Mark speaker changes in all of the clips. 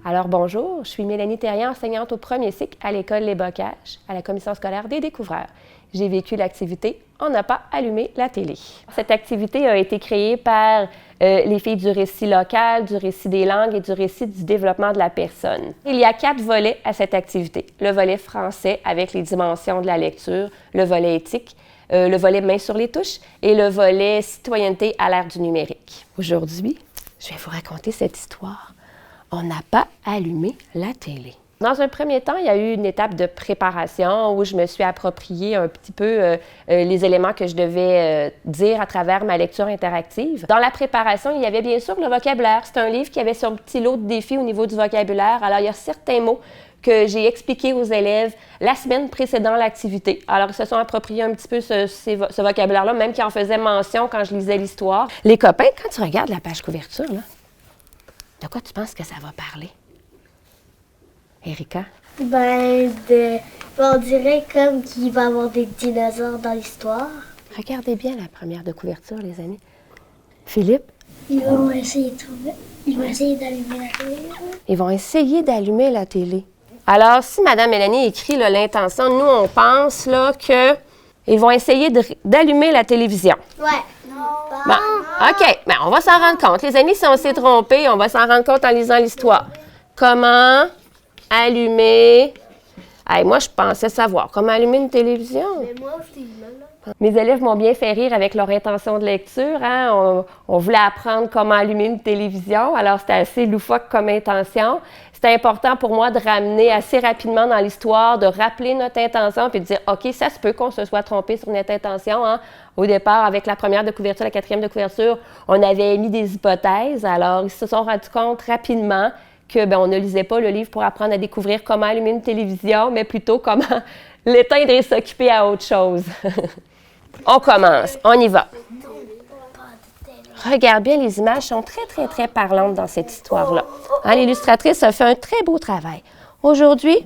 Speaker 1: Alors bonjour, je suis Mélanie Thériault, enseignante au premier cycle à l'école Les Bocages, à la commission scolaire des découvreurs. J'ai vécu l'activité « On n'a pas allumé la télé ». Cette activité a été créée par les filles du récit local, du récit des langues et du récit du développement de la personne. Il y a 4 volets à cette activité. Le volet français avec les dimensions de la lecture, le volet éthique, le volet main sur les touches et le volet citoyenneté à l'ère du numérique. Aujourd'hui, je vais vous raconter cette histoire. On n'a pas allumé la télé. Dans un premier temps, il y a eu une étape de préparation où je me suis approprié un petit peu les éléments que je devais dire à travers ma lecture interactive. Dans la préparation, il y avait bien sûr le vocabulaire. C'est un livre qui avait son petit lot de défis au niveau du vocabulaire. Alors, il y a certains mots que j'ai expliqués aux élèves la semaine précédant l'activité. Alors, ils se sont appropriés un petit peu ce vocabulaire-là, même qui en faisait mention quand je lisais l'histoire. Les copains, quand tu regardes la page couverture, là, de quoi tu penses que ça va parler? Erika?
Speaker 2: On dirait comme qu'il va y avoir des dinosaures dans l'histoire.
Speaker 1: Regardez bien la première de couverture, les amis. Philippe?
Speaker 2: Ils vont essayer d'allumer la télé.
Speaker 1: Ils vont essayer d'allumer la télé. Alors, si Mme Mélanie écrit l'intention, nous, on pense là, qu'ils vont essayer d'allumer la télévision.
Speaker 2: Ouais.
Speaker 1: Bon, OK. Bien, on va s'en rendre compte. Les amis, si on s'est trompé, on va s'en rendre compte en lisant l'histoire. Comment allumer... Hey, moi, je pensais savoir comment allumer une télévision.
Speaker 2: Mais moi aussi, là.
Speaker 1: Mes élèves m'ont bien fait rire avec leur intention de lecture. Hein? On voulait apprendre comment allumer une télévision, alors c'était assez loufoque comme intention. C'était important pour moi de ramener assez rapidement dans l'histoire, de rappeler notre intention, puis de dire, OK, ça se peut qu'on se soit trompé sur notre intention. Hein? Au départ, avec la première de couverture, la quatrième de couverture, on avait émis des hypothèses. Alors, ils se sont rendus compte rapidement que on ne lisait pas le livre pour apprendre à découvrir comment allumer une télévision, mais plutôt comment l'éteindre et s'occuper à autre chose. On commence, on y va. Regarde bien, les images sont très, très, très parlantes dans cette histoire-là. Hein, l'illustratrice a fait un très beau travail. Aujourd'hui,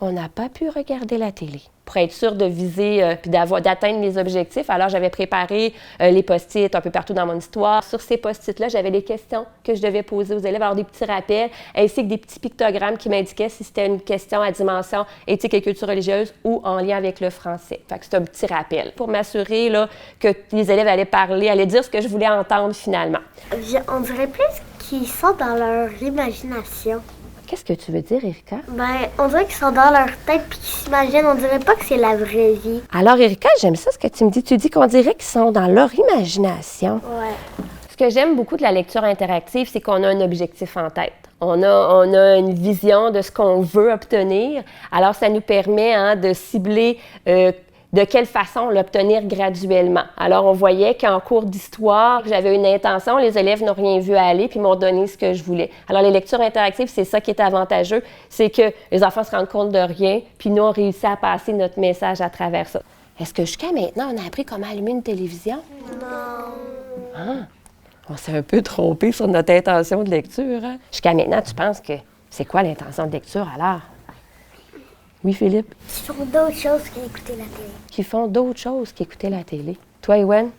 Speaker 1: on n'a pas pu regarder la télé. Pour être sûr de viser puis d'atteindre mes objectifs, alors j'avais préparé les post-it un peu partout dans mon histoire. Sur ces post-it-là, j'avais des questions que je devais poser aux élèves, alors des petits rappels, ainsi que des petits pictogrammes qui m'indiquaient si c'était une question à dimension éthique et culture religieuse ou en lien avec le français. Fait que c'est un petit rappel pour m'assurer là, que les élèves allaient parler, allaient dire ce que je voulais entendre finalement.
Speaker 2: On dirait plus qu'ils sont dans leur imagination.
Speaker 1: Qu'est-ce que tu veux dire, Erika?
Speaker 2: On dirait qu'ils sont dans leur tête puis qu'ils s'imaginent. On dirait pas que c'est la vraie vie.
Speaker 1: Alors, Erika, j'aime ça ce que tu me dis. Tu dis qu'on dirait qu'ils sont dans leur imagination.
Speaker 2: Ouais.
Speaker 1: Ce que j'aime beaucoup de la lecture interactive, c'est qu'on a un objectif en tête. On a une vision de ce qu'on veut obtenir. Alors, ça nous permet de cibler de quelle façon l'obtenir graduellement. Alors, on voyait qu'en cours d'histoire, j'avais une intention, les élèves n'ont rien vu aller, puis m'ont donné ce que je voulais. Alors, les lectures interactives, c'est ça qui est avantageux, c'est que les enfants se rendent compte de rien, puis nous, on réussit à passer notre message à travers ça. Est-ce que jusqu'à maintenant, on a appris comment allumer une télévision?
Speaker 2: Non.
Speaker 1: Ah, on s'est un peu trompé sur notre intention de lecture. Hein? Jusqu'à maintenant, tu penses que c'est quoi l'intention de lecture alors? Oui, Philippe?
Speaker 2: Qui font d'autres choses qu'écouter la télé.
Speaker 1: Qui font d'autres choses qu'écouter la télé. Toi, Ewen?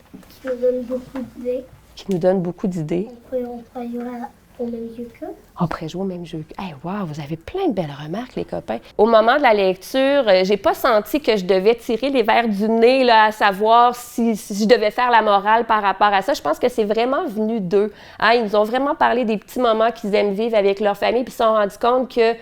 Speaker 2: Qui nous donnent beaucoup d'idées.
Speaker 1: Qui nous donnent beaucoup d'idées.
Speaker 2: On peut jouer au même jeu qu'eux.
Speaker 1: On pourrait jouer au même jeu. Hey, wow, vous avez plein de belles remarques, les copains. Au moment de la lecture, j'ai pas senti que je devais tirer les verres du nez, là, à savoir si je devais faire la morale par rapport à ça. Je pense que c'est vraiment venu d'eux. Hein? Ils nous ont vraiment parlé des petits moments qu'ils aiment vivre avec leur famille, puis ils se sont rendus compte que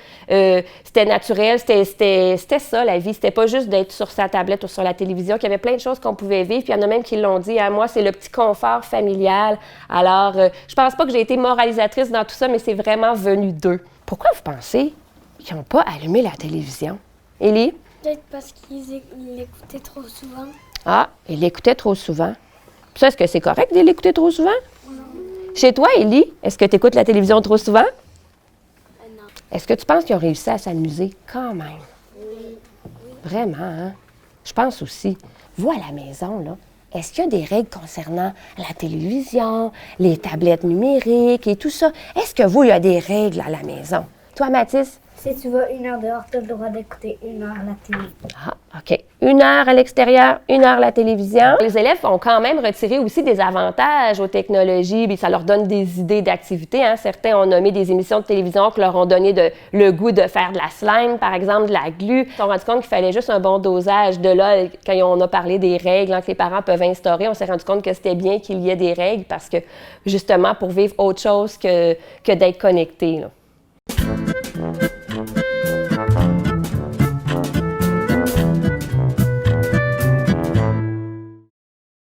Speaker 1: c'était naturel, c'était ça, la vie. C'était pas juste d'être sur sa tablette ou sur la télévision, qu'il y avait plein de choses qu'on pouvait vivre. Puis il y en a même qui l'ont dit, moi, c'est le petit confort familial. Alors, je pense pas que j'ai été moralisatrice dans tout ça, mais c'est vraiment venu d'eux. Pourquoi vous pensez qu'ils n'ont pas allumé la télévision? Élie?
Speaker 2: Peut-être parce qu'ils l'écoutaient trop souvent.
Speaker 1: Ah, ils l'écoutaient trop souvent. Puis ça, est-ce que c'est correct de l'écouter trop souvent?
Speaker 2: Non.
Speaker 1: Chez toi, Élie, est-ce que tu écoutes la télévision trop souvent?
Speaker 2: Non.
Speaker 1: Est-ce que tu penses qu'ils ont réussi à s'amuser quand même?
Speaker 2: Oui.
Speaker 1: Vraiment, hein? Je pense aussi. Vous, à la maison, là, est-ce qu'il y a des règles concernant la télévision, les tablettes numériques et tout ça? Est-ce que vous, il y a des règles à la maison? Toi, Mathis?
Speaker 2: Si tu vas 1 heure dehors, tu as le droit d'écouter 1 heure la télé.
Speaker 1: Ah, OK. 1 heure à l'extérieur, 1 heure la télévision. Les élèves ont quand même retiré aussi des avantages aux technologies, puis ça leur donne des idées d'activités. Hein. Certains ont nommé des émissions de télévision qui leur ont donné le goût de faire de la slime, par exemple, de la glu. Ils se sont rendus compte qu'il fallait juste un bon dosage. De là, quand on a parlé des règles que les parents peuvent instaurer, on s'est rendu compte que c'était bien qu'il y ait des règles parce que, justement, pour vivre autre chose que d'être connecté. Là.